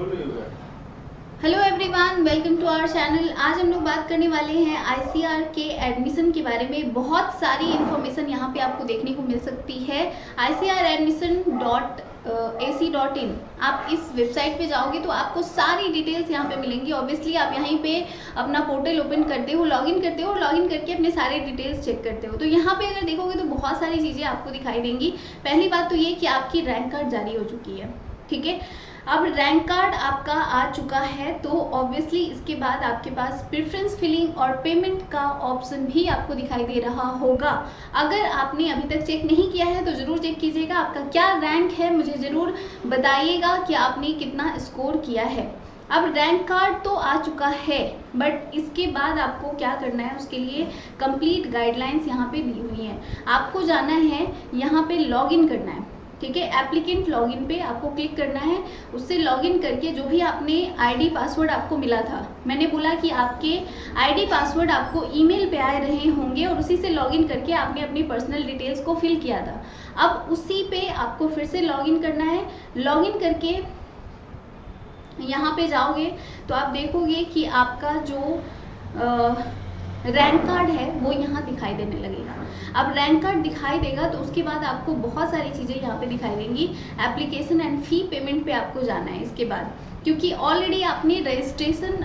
Hello everyone, welcome to our channel. आज हम लोग बात करने वाले हैं आईसीआर के एडमिशन के बारे में। बहुत सारी इन्फॉर्मेशन यहाँ पे आपको देखने को मिल सकती है। ICRadmission.ac.in, आप इस वेबसाइट पे जाओगे तो आपको सारी डिटेल्स यहाँ पे मिलेंगी। ऑब्वियसली आप यहीं पे अपना पोर्टल ओपन करते हो, लॉगिन करते हो और लॉगिन करके अपने सारे डिटेल्स चेक करते हो। तो यहाँ पे अगर देखोगे तो बहुत सारी चीज़ें आपको दिखाई देंगी। पहली बात तो ये कि आपकी रैंक कार्ड जारी हो चुकी है, ठीक है। अब रैंक कार्ड आपका आ चुका है तो ऑब्वियसली इसके बाद आपके पास प्रेफरेंस फिलिंग और पेमेंट का ऑप्शन भी आपको दिखाई दे रहा होगा। अगर आपने अभी तक चेक नहीं किया है तो ज़रूर चेक कीजिएगा। आपका क्या रैंक है मुझे ज़रूर बताइएगा कि आपने कितना स्कोर किया है। अब रैंक कार्ड तो आ चुका है, बट इसके बाद आपको क्या करना है उसके लिए कंप्लीट गाइडलाइंस यहाँ पे दी हुई हैं। आपको जाना है, यहाँ पे लॉगिन करना है, ठीक है। एप्लीकेंट लॉगिन पे आपको क्लिक करना है। उससे लॉगिन करके जो भी आपने आईडी पासवर्ड आपको मिला था, मैंने बोला कि आपके आईडी पासवर्ड आपको ईमेल पे आए रहे होंगे और उसी से लॉगिन करके आपने अपनी पर्सनल डिटेल्स को फिल किया था। अब उसी पे आपको फिर से लॉगिन करना है। लॉगिन करके यहाँ पे जाओगे तो आप देखोगे कि आपका जो रैंक कार्ड है वो यहाँ दिखाई देने लगेगा। अब रैंक कार्ड दिखाई देगा तो उसके बाद आपको बहुत सारी चीज़ें यहाँ पे दिखाई देंगी। एप्लीकेशन एंड फी पेमेंट पे आपको जाना है इसके बाद, क्योंकि ऑलरेडी आपने रजिस्ट्रेशन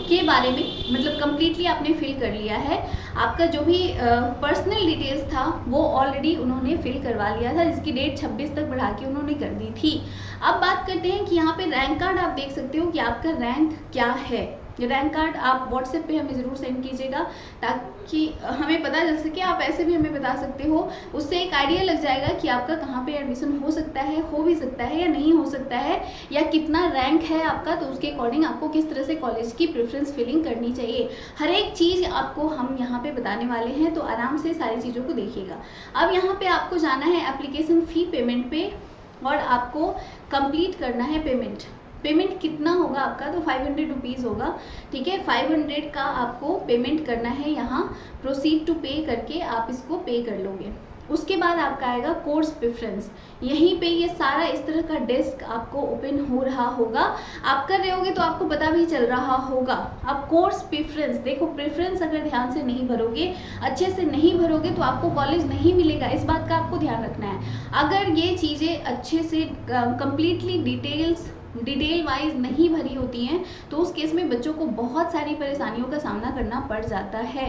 के बारे में मतलब कम्प्लीटली आपने फिल कर लिया है। आपका जो भी पर्सनल डिटेल्स था वो ऑलरेडी उन्होंने फिल करवा लिया था, जिसकी डेट 26 तक बढ़ा के उन्होंने कर दी थी। अब बात करते हैं कि यहाँ पे रैंक कार्ड आप देख सकते हो कि आपका रैंक क्या है। रैंक कार्ड आप व्हाट्सएप पे हमें ज़रूर सेंड कीजिएगा ताकि हमें पता चल सके। आप ऐसे भी हमें बता सकते हो, उससे एक आइडिया लग जाएगा कि आपका कहाँ पे एडमिशन हो सकता है, हो भी सकता है या नहीं हो सकता है, या कितना रैंक है आपका। तो उसके अकॉर्डिंग आपको किस तरह से कॉलेज की प्रेफरेंस फिलिंग करनी चाहिए, हर एक चीज़ आपको हम यहाँ पे बताने वाले हैं। तो आराम से सारी चीज़ों को देखिएगा। अब यहाँ पे आपको जाना है एप्लीकेशन फ़ी पेमेंट पे और आपको कंप्लीट करना है पेमेंट। पेमेंट कितना होगा आपका, तो 500 रुपीज़ होगा, ठीक है। 500 का आपको पेमेंट करना है। यहाँ प्रोसीड टू पे करके आप इसको पे कर लोगे। उसके बाद आपका आएगा कोर्स प्रेफरेंस। यहीं पे ये सारा इस तरह का डेस्क आपको ओपन हो रहा होगा। आप कर रहे होगे तो आपको पता भी चल रहा होगा। अब कोर्स प्रेफरेंस देखो, प्रेफरेंस अगर ध्यान से नहीं भरोगे, अच्छे से नहीं भरोगे तो आपको कॉलेज नहीं मिलेगा। इस बात का आपको ध्यान रखना है। अगर ये चीज़ें अच्छे से कंप्लीटली डिटेल वाइज नहीं भरी होती हैं तो उस केस में बच्चों को बहुत सारी परेशानियों का सामना करना पड़ जाता है।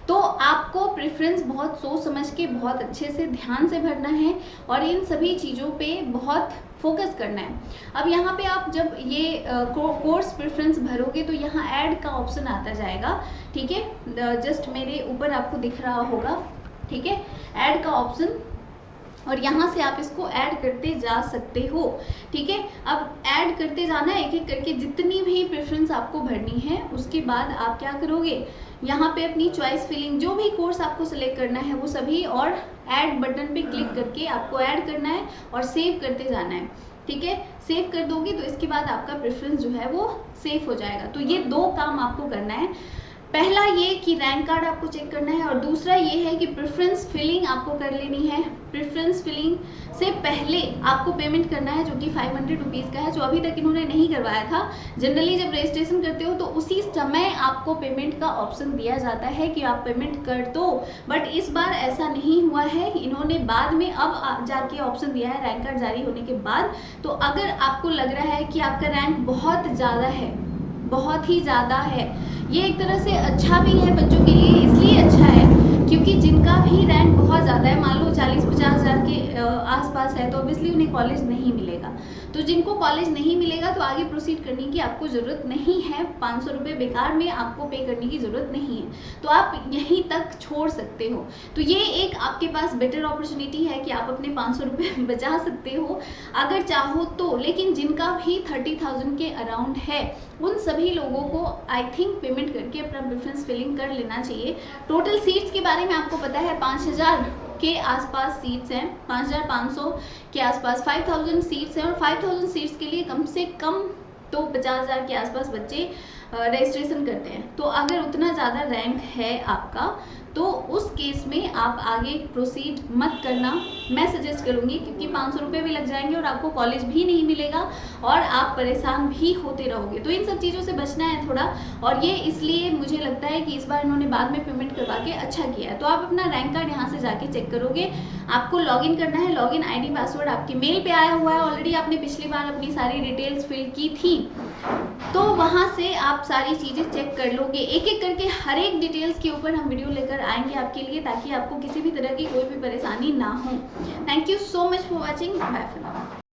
तो आपको प्रेफरेंस बहुत सोच समझ के बहुत अच्छे से ध्यान से भरना है और इन सभी चीज़ों पे बहुत फोकस करना है। अब यहाँ पे आप जब ये कोर्स प्रेफरेंस भरोगे तो यहाँ ऐड का ऑप्शन आता जाएगा, ठीक है। जस्ट मेरे ऊपर आपको दिख रहा होगा, ठीक है, ऐड का ऑप्शन, और यहाँ से आप इसको ऐड करते जा सकते हो, ठीक है। अब ऐड करते जाना है एक एक करके, जितनी भी प्रेफरेंस आपको भरनी है। उसके बाद आप क्या करोगे, यहाँ पे अपनी चॉइस फिलिंग, जो भी कोर्स आपको सिलेक्ट करना है वो सभी, और ऐड बटन पे क्लिक करके आपको ऐड करना है और सेव करते जाना है, ठीक है। सेव कर दोगे तो इसके बाद आपका प्रेफरेंस जो है वो सेव हो जाएगा। तो ये दो काम आपको करना है। पहला ये कि रैंक कार्ड आपको चेक करना है और दूसरा ये है कि प्रेफरेंस फिलिंग आपको कर लेनी है। प्रेफरेंस फिलिंग से पहले आपको पेमेंट करना है, जो कि 500 रुपीज़ का है, जो अभी तक इन्होंने नहीं करवाया था। जनरली जब रजिस्ट्रेशन करते हो तो उसी समय आपको पेमेंट का ऑप्शन दिया जाता है कि आप पेमेंट कर दो, बट इस बार ऐसा नहीं हुआ है। इन्होंने बाद में अब जाके ऑप्शन दिया है रैंक कार्ड जारी होने के बाद। तो अगर आपको लग रहा है कि आपका रैंक बहुत ज़्यादा है, बहुत ही ज़्यादा है, ये एक तरह से अच्छा भी है बच्चों के लिए। इसलिए अच्छा है क्योंकि जिनका भी रैंक बहुत ज़्यादा है, मान लो 40-50 हज़ार के आसपास है, तो ऑब्वियसली उन्हें कॉलेज नहीं मिलेगा। तो जिनको कॉलेज नहीं मिलेगा तो आगे प्रोसीड करने की आपको ज़रूरत नहीं है। 500 रुपये बेकार में आपको पे करने की ज़रूरत नहीं है, तो आप यहीं तक छोड़ सकते हो। तो ये एक आपके पास बेटर अपॉर्चुनिटी है कि आप अपने 500 रुपये बचा सकते हो अगर चाहो तो। लेकिन जिनका भी 30,000 के अराउंड है उन सभी लोगों को आई थिंक पेमेंट करके अपना प्रेफरेंस फिलिंग कर लेना चाहिए। टोटल सीट्स के बारे में आपको पता है 5,000 के आसपास सीट्स हैं, 5,500 के आसपास 5,000 सीट्स हैं, और 5,000 सीट्स के लिए कम से कम तो 50,000 के आसपास बच्चे रजिस्ट्रेशन करते हैं। तो अगर उतना ज़्यादा रैंक है आपका तो उस केस में आप आगे प्रोसीड मत करना, मैं सजेस्ट करूँगी, क्योंकि 500 रुपये भी लग जाएंगे और आपको कॉलेज भी नहीं मिलेगा और आप परेशान भी होते रहोगे। तो इन सब चीज़ों से बचना है थोड़ा, और ये इसलिए मुझे लगता है कि इस बार इन्होंने बाद में पेमेंट करवा के अच्छा किया है। तो आप अपना रैंक कार्ड यहाँ से जाके चेक करोगे, आपको लॉगिन करना है, लॉगिन आईडी पासवर्ड आपके मेल पे आया हुआ है ऑलरेडी, आपने पिछली बार अपनी सारी डिटेल्स फिल की थी, तो वहाँ से आप सारी चीज़ें चेक कर लोगे। एक एक करके हर एक डिटेल्स के ऊपर हम वीडियो लेकर आएंगे आपके लिए, ताकि आपको किसी भी तरह की कोई भी परेशानी ना हो। Thank you so much for watching, bye for now.